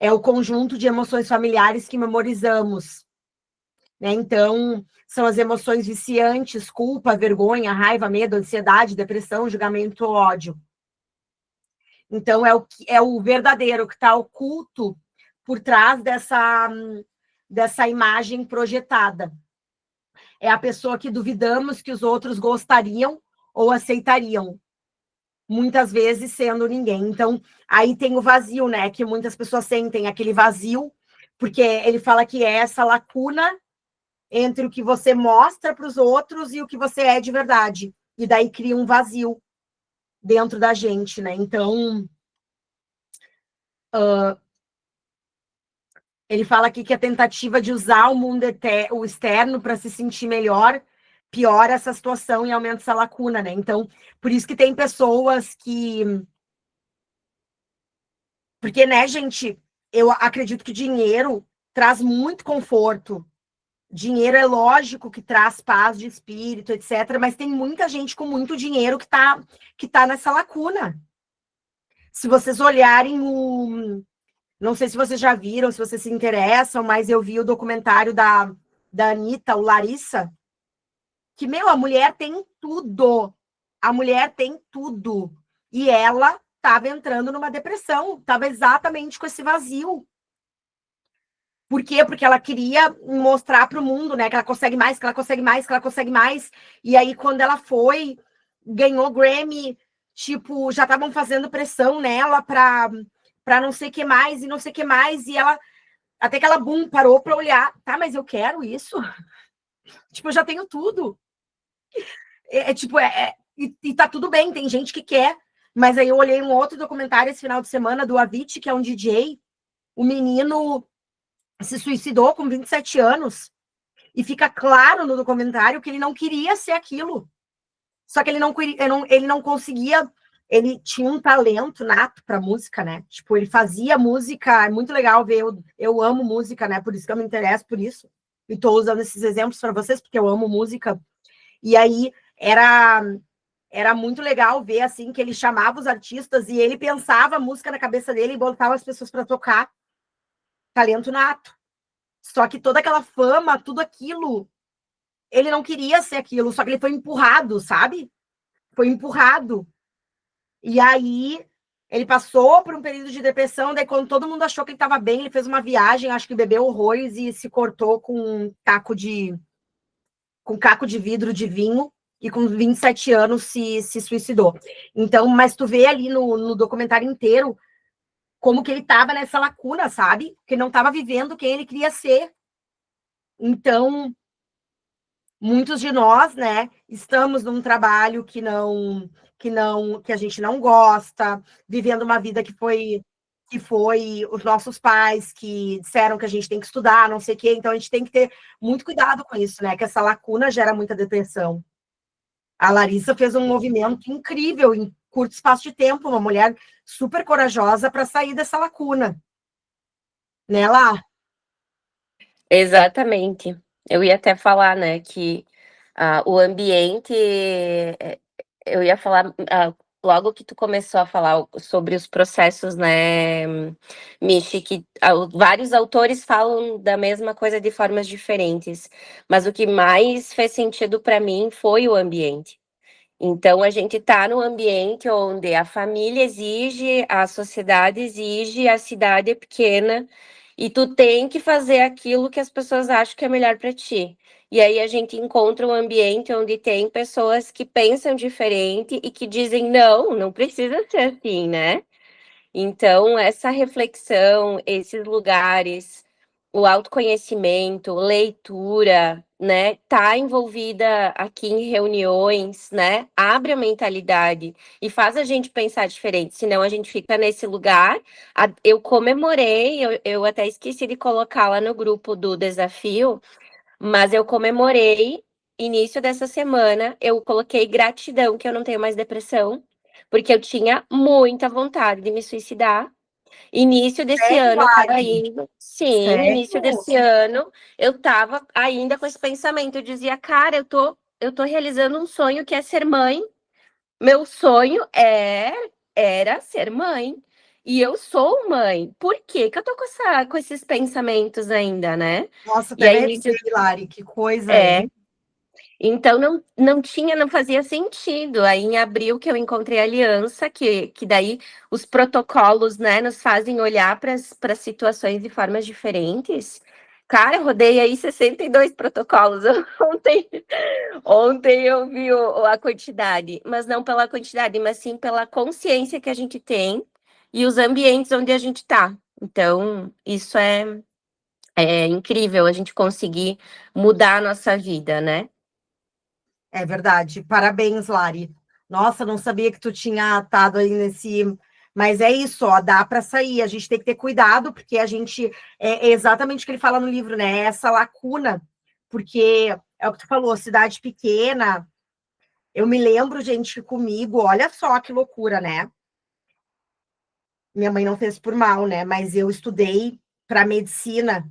É o conjunto de emoções familiares que memorizamos, né? Então, são as emoções viciantes, culpa, vergonha, raiva, medo, ansiedade, depressão, julgamento, ódio. Então, é o verdadeiro que está oculto por trás dessa imagem projetada. É a pessoa que duvidamos que os outros gostariam ou aceitariam, muitas vezes sendo ninguém. Então, aí tem o vazio, né? Que muitas pessoas sentem aquele vazio, porque ele fala que é essa lacuna entre o que você mostra para os outros e o que você é de verdade. E daí cria um vazio dentro da gente, né? Então, ele fala aqui que a tentativa de usar o mundo o externo para se sentir melhor piora essa situação e aumenta essa lacuna, né? Então, por isso que tem pessoas que... Porque, né, gente, eu acredito que dinheiro traz muito conforto. Dinheiro é lógico que traz paz de espírito, etc. Mas tem muita gente com muito dinheiro que tá nessa lacuna. Se vocês olharem o... Não sei se vocês já viram, se vocês se interessam, mas eu vi o documentário da Anitta, o Larissa, que, meu, a mulher tem tudo. A mulher tem tudo. E ela estava entrando numa depressão, estava exatamente com esse vazio. Por quê? Porque ela queria mostrar para o mundo, né, que ela consegue mais, que ela consegue mais, que ela consegue mais. E aí, quando ela foi, ganhou Grammy, tipo, já estavam fazendo pressão nela para não sei o que mais e não sei o que mais. E ela, até que ela, parou para olhar. Tá, mas eu quero isso? Tipo, eu já tenho tudo. E tá tudo bem, tem gente que quer. Mas aí eu olhei um outro documentário esse final de semana do Avicii, que é um DJ. O menino se suicidou com 27 anos. E fica claro no documentário que ele não queria ser aquilo. Só que ele não conseguia. Ele tinha um talento nato para música, né? Tipo, ele fazia música. É muito legal ver. Eu amo música, né? Por isso que eu me interesso por isso. E estou usando esses exemplos para vocês, porque eu amo música. E aí era muito legal ver assim que ele chamava os artistas e ele pensava a música na cabeça dele e botava as pessoas para tocar. Talento nato. Só que toda aquela fama, tudo aquilo, ele não queria ser aquilo, só que ele foi empurrado, sabe? Foi empurrado. E aí ele passou por um período de depressão, daí quando todo mundo achou que ele estava bem, ele fez uma viagem, acho que bebeu horrores e se cortou com um caco de vidro de vinho e com 27 anos se suicidou. Então, mas tu vê ali no documentário inteiro como que ele estava nessa lacuna, sabe? Que não estava vivendo quem ele queria ser. Então, muitos de nós, né, estamos num trabalho que a gente não gosta, vivendo uma vida que foi os nossos pais que disseram que a gente tem que estudar, não sei o quê, então a gente tem que ter muito cuidado com isso, né, que essa lacuna gera muita depressão. A Larissa fez um movimento incrível em curto espaço de tempo, uma mulher super corajosa para sair dessa lacuna, né, Lá? Exatamente. Eu ia até falar, né, que o ambiente, eu ia falar, logo que tu começou a falar sobre os processos, né, Michi, que vários autores falam da mesma coisa de formas diferentes, mas o que mais fez sentido para mim foi o ambiente. Então, a gente está no ambiente onde a família exige, a sociedade exige, a cidade é pequena, e tu tem que fazer aquilo que as pessoas acham que é melhor para ti. E aí a gente encontra um ambiente onde tem pessoas que pensam diferente e que dizem, não, não precisa ser assim, né? Então, essa reflexão, esses lugares, o autoconhecimento, leitura, né, tá envolvida aqui em reuniões, né, abre a mentalidade e faz a gente pensar diferente, senão a gente fica nesse lugar. Eu comemorei, eu até esqueci de colocar lá no grupo do desafio, mas eu comemorei, início dessa semana, eu coloquei gratidão que eu não tenho mais depressão, porque eu tinha muita vontade de me suicidar. Início desse Sério, ano eu estava Lari? indo, sim, no início Sério? desse ano eu estava ainda com esse pensamento, eu dizia, cara, eu tô realizando um sonho que é ser mãe. Meu sonho era ser mãe. E eu sou mãe. Por que que eu tô com esses pensamentos ainda, né? Nossa, E até me aí, início, arrepiei, Lari, que coisa, é, hein? então não fazia sentido. Aí em abril que eu encontrei a aliança, que daí os protocolos, né, nos fazem olhar para situações de formas diferentes. Cara, eu rodei aí 62 protocolos ontem. Ontem eu vi a quantidade, mas não pela quantidade, mas sim pela consciência que a gente tem e os ambientes onde a gente está. Então, isso é incrível a gente conseguir mudar a nossa vida, né? É verdade. Parabéns, Lari. Nossa, não sabia que tu tinha estado aí nesse. Mas é isso, ó, dá para sair. A gente tem que ter cuidado, porque a gente. É exatamente o que ele fala no livro, né? Essa lacuna. Porque é o que tu falou, cidade pequena. Eu me lembro, gente, que comigo, olha só que loucura, né? Minha mãe não fez por mal, né? Mas eu estudei para medicina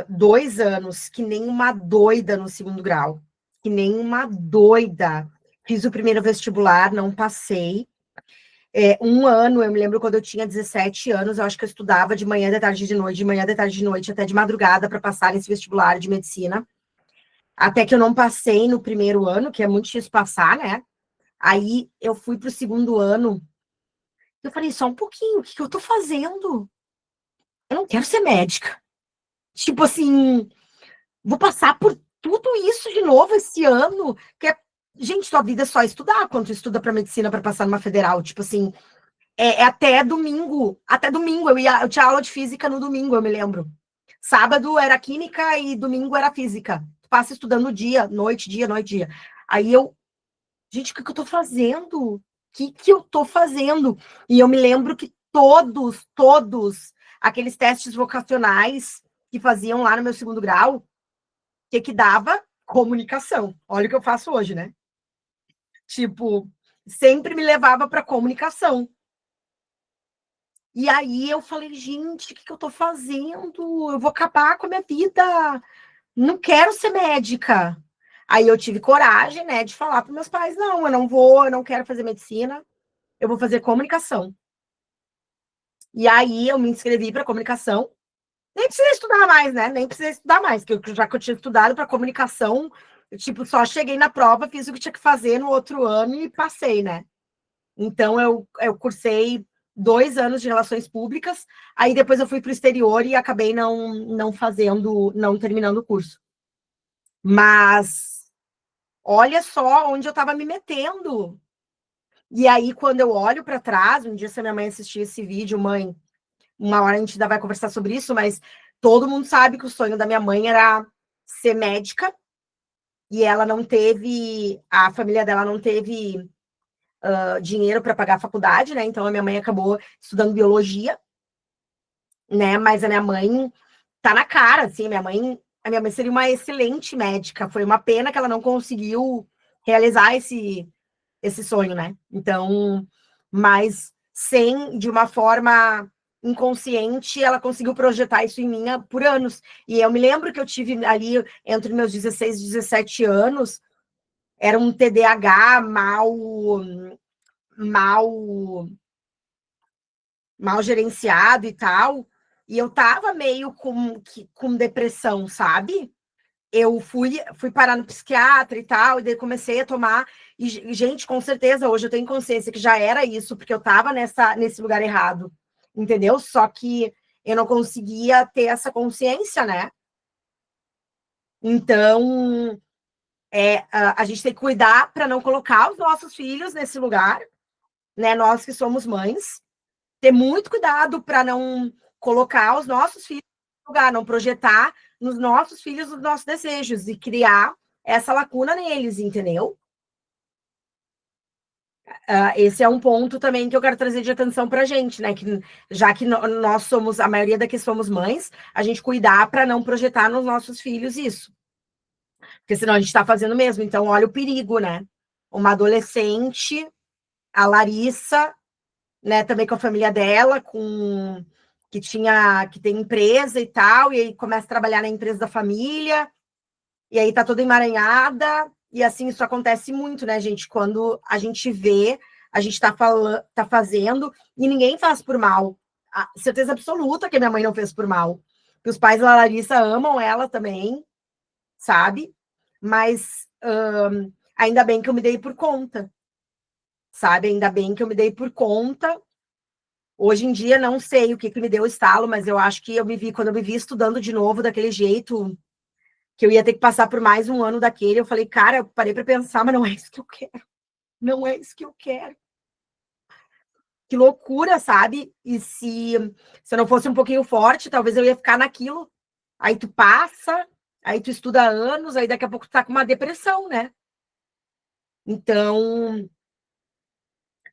2 anos, que nem uma doida no segundo grau. Que nem uma doida. Fiz o primeiro vestibular, não passei. 1 ano, eu me lembro quando eu tinha 17 anos, eu acho que eu estudava de manhã, de tarde, de noite, de manhã, de tarde, de noite, até de madrugada para passar nesse vestibular de medicina. Até que eu não passei no primeiro ano, que é muito difícil passar, né? Aí eu fui para o segundo ano. Eu falei, só um pouquinho, o que eu tô fazendo? Eu não quero ser médica. Tipo assim, vou passar por tudo isso de novo esse ano. Gente, tua vida é só estudar quando tu estuda para medicina para passar numa federal. Tipo assim, é até domingo. Até domingo eu tinha aula de física no domingo, eu me lembro. Sábado era química e domingo era física. Tu passa estudando dia, noite, dia, noite, dia. Aí gente, o que eu tô fazendo? O que eu tô fazendo? E eu me lembro que todos aqueles testes vocacionais que faziam lá no meu segundo grau, o que dava? Comunicação. Olha o que eu faço hoje, né? Tipo, sempre me levava para comunicação. E aí eu falei, gente, o que eu tô fazendo? Eu vou acabar com a minha vida. Não quero ser médica. Aí eu tive coragem, né, de falar para meus pais, não, eu não vou, eu não quero fazer medicina, eu vou fazer comunicação. E aí eu me inscrevi para comunicação. Nem precisei estudar mais, né? Nem precisei estudar mais, porque já que eu tinha estudado para comunicação, eu, tipo, só cheguei na prova, fiz o que tinha que fazer no outro ano e passei, né? Então eu cursei 2 anos de relações públicas, aí depois eu fui para o exterior e acabei não fazendo, não terminando o curso. Mas olha só onde eu estava me metendo. E aí, quando eu olho para trás, um dia, se a minha mãe assistir esse vídeo, mãe, uma hora a gente ainda vai conversar sobre isso, mas todo mundo sabe que o sonho da minha mãe era ser médica, e ela não teve, a família dela não teve dinheiro para pagar a faculdade, né? Então a minha mãe acabou estudando biologia, né? Mas a minha mãe tá na cara, assim, a minha mãe seria uma excelente médica. Foi uma pena que ela não conseguiu realizar esse sonho, né? Então, mas de uma forma inconsciente, ela conseguiu projetar isso em mim por anos. E eu me lembro que eu tive ali entre meus 16 e 17 anos, era um TDAH mal mal gerenciado e tal, e eu tava meio com depressão, sabe? Eu fui parar no psiquiatra e tal, e daí comecei a tomar. E, gente, com certeza, hoje eu tenho consciência que já era isso, porque eu tava nesse lugar errado, entendeu? Só que eu não conseguia ter essa consciência, né? Então, a gente tem que cuidar para não colocar os nossos filhos nesse lugar, né? Nós que somos mães, ter muito cuidado para não colocar os nossos filhos nesse lugar, não projetar nos nossos filhos os nossos desejos e criar essa lacuna neles, entendeu? Esse é um ponto também que eu quero trazer de atenção para a gente, né? Que já que nós somos, a maioria daqui somos mães, a gente cuidar para não projetar nos nossos filhos isso. Porque senão a gente está fazendo mesmo. Então, olha o perigo, né? Uma adolescente, a Larissa, né? Também com a família dela, que tem empresa e tal, e aí começa a trabalhar na empresa da família, e aí tá toda emaranhada, e assim, isso acontece muito, né, gente? Quando a gente vê, a gente tá fazendo, e ninguém faz por mal. A certeza absoluta que a minha mãe não fez por mal. Que os pais da Larissa amam ela também, sabe? Mas ainda bem que eu me dei por conta, sabe? Ainda bem que eu me dei por conta. Hoje em dia, não sei o que me deu o estalo, mas eu acho que quando eu me vi estudando de novo daquele jeito, que eu ia ter que passar por mais um ano daquele, eu falei, cara, eu parei para pensar, mas não é isso que eu quero. Não é isso que eu quero. Que loucura, sabe? E se eu não fosse um pouquinho forte, talvez eu ia ficar naquilo. Aí tu passa, aí tu estuda anos, aí daqui a pouco tu tá com uma depressão, né? Então,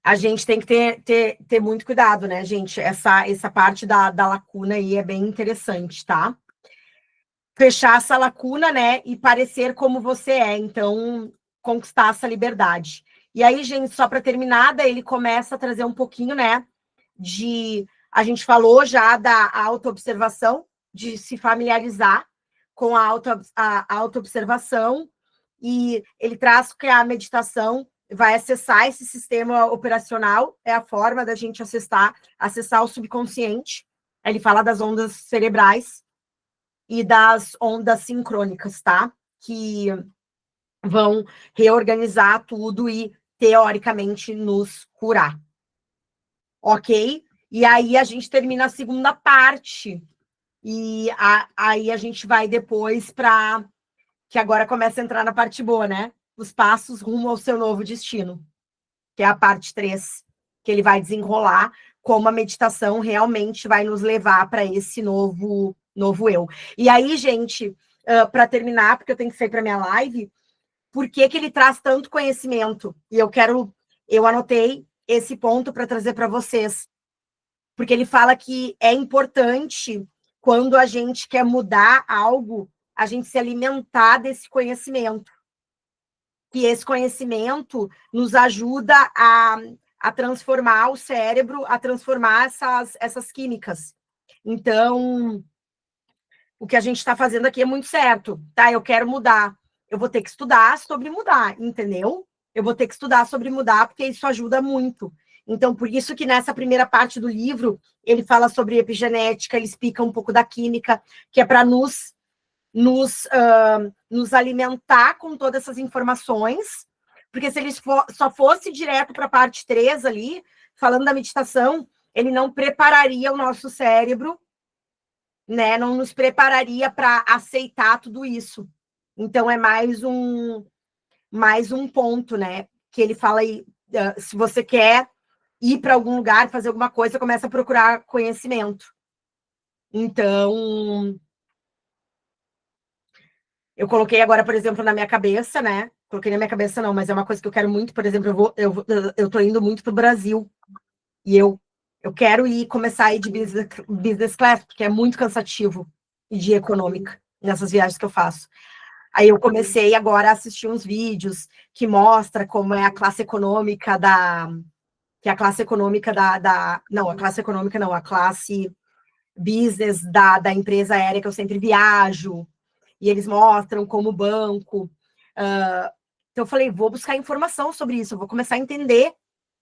a gente tem que ter muito cuidado, né, gente? Essa parte da lacuna aí é bem interessante, tá? Fechar essa lacuna, né, e parecer como você é. Então, conquistar essa liberdade. E aí, gente, só para terminar, daí ele começa a trazer um pouquinho, né, a gente falou já da autoobservação, de se familiarizar com a autoobservação, e ele traz que a meditação vai acessar esse sistema operacional, é a forma da gente acessar o subconsciente. Ele fala das ondas cerebrais e das ondas sincrônicas, tá? Que vão reorganizar tudo e, teoricamente, nos curar. Ok? E aí a gente termina a segunda parte. E aí a gente vai depois para... Que agora começa a entrar na parte boa, né? Os passos rumo ao seu novo destino. Que é a parte 3, que ele vai desenrolar como a meditação realmente vai nos levar para esse novo eu. E aí, gente, para terminar, porque eu tenho que sair para minha live, por que ele traz tanto conhecimento? E eu anotei esse ponto para trazer para vocês. Porque ele fala que é importante, quando a gente quer mudar algo, a gente se alimentar desse conhecimento. Que esse conhecimento nos ajuda a transformar o cérebro, a transformar essas químicas. Então, o que a gente está fazendo aqui é muito certo, tá? Eu quero mudar. Eu vou ter que estudar sobre mudar, entendeu? Eu vou ter que estudar sobre mudar, porque isso ajuda muito. Então, por isso que nessa primeira parte do livro, ele fala sobre epigenética, ele explica um pouco da química, que é para nos alimentar com todas essas informações, porque se ele só fosse direto para a parte 3 ali, falando da meditação, ele não prepararia o nosso cérebro, né? Não nos prepararia para aceitar tudo isso. Então, é mais um ponto, né? Que ele fala aí, se você quer ir para algum lugar, fazer alguma coisa, começa a procurar conhecimento. Então, eu coloquei agora, por exemplo, na minha cabeça, né? Coloquei na minha cabeça, não, mas é uma coisa que eu quero muito. Por exemplo, eu tô indo muito para o Brasil. E eu quero começar a ir de business class, porque é muito cansativo, e de econômica, nessas viagens que eu faço. Aí eu comecei agora a assistir uns vídeos que mostra como é a classe econômica que é a classe econômica não, a classe econômica não, a classe business da empresa aérea que eu sempre viajo, e eles mostram como banco. Então eu falei, vou buscar informação sobre isso, eu vou começar a entender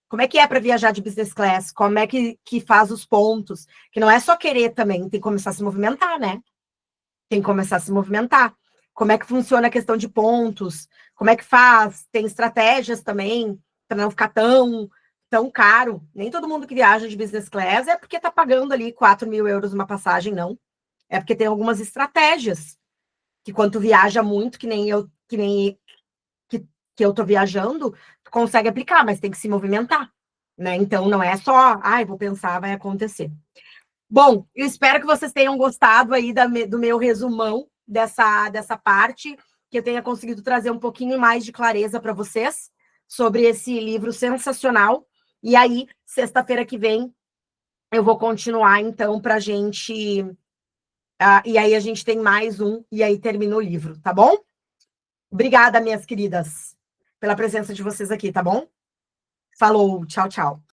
como é que é para viajar de business class, como é que faz os pontos, que não é só querer também, tem que começar a se movimentar, né? Tem que começar a se movimentar. Como é que funciona a questão de pontos, como é que faz, tem estratégias também, para não ficar tão tão caro. Nem todo mundo que viaja de business class é porque está pagando ali 4 mil euros uma passagem, não. É porque tem algumas estratégias que quando tu viaja muito, que eu tô viajando, tu consegue aplicar, mas tem que se movimentar, né? Então não é só, vou pensar, vai acontecer. Bom, eu espero que vocês tenham gostado aí do meu resumão dessa parte, que eu tenha conseguido trazer um pouquinho mais de clareza para vocês sobre esse livro sensacional. E aí, sexta-feira que vem, eu vou continuar, então, para a gente. E aí a gente tem mais um, e aí termina o livro, tá bom? Obrigada, minhas queridas, pela presença de vocês aqui, tá bom? Falou, tchau, tchau.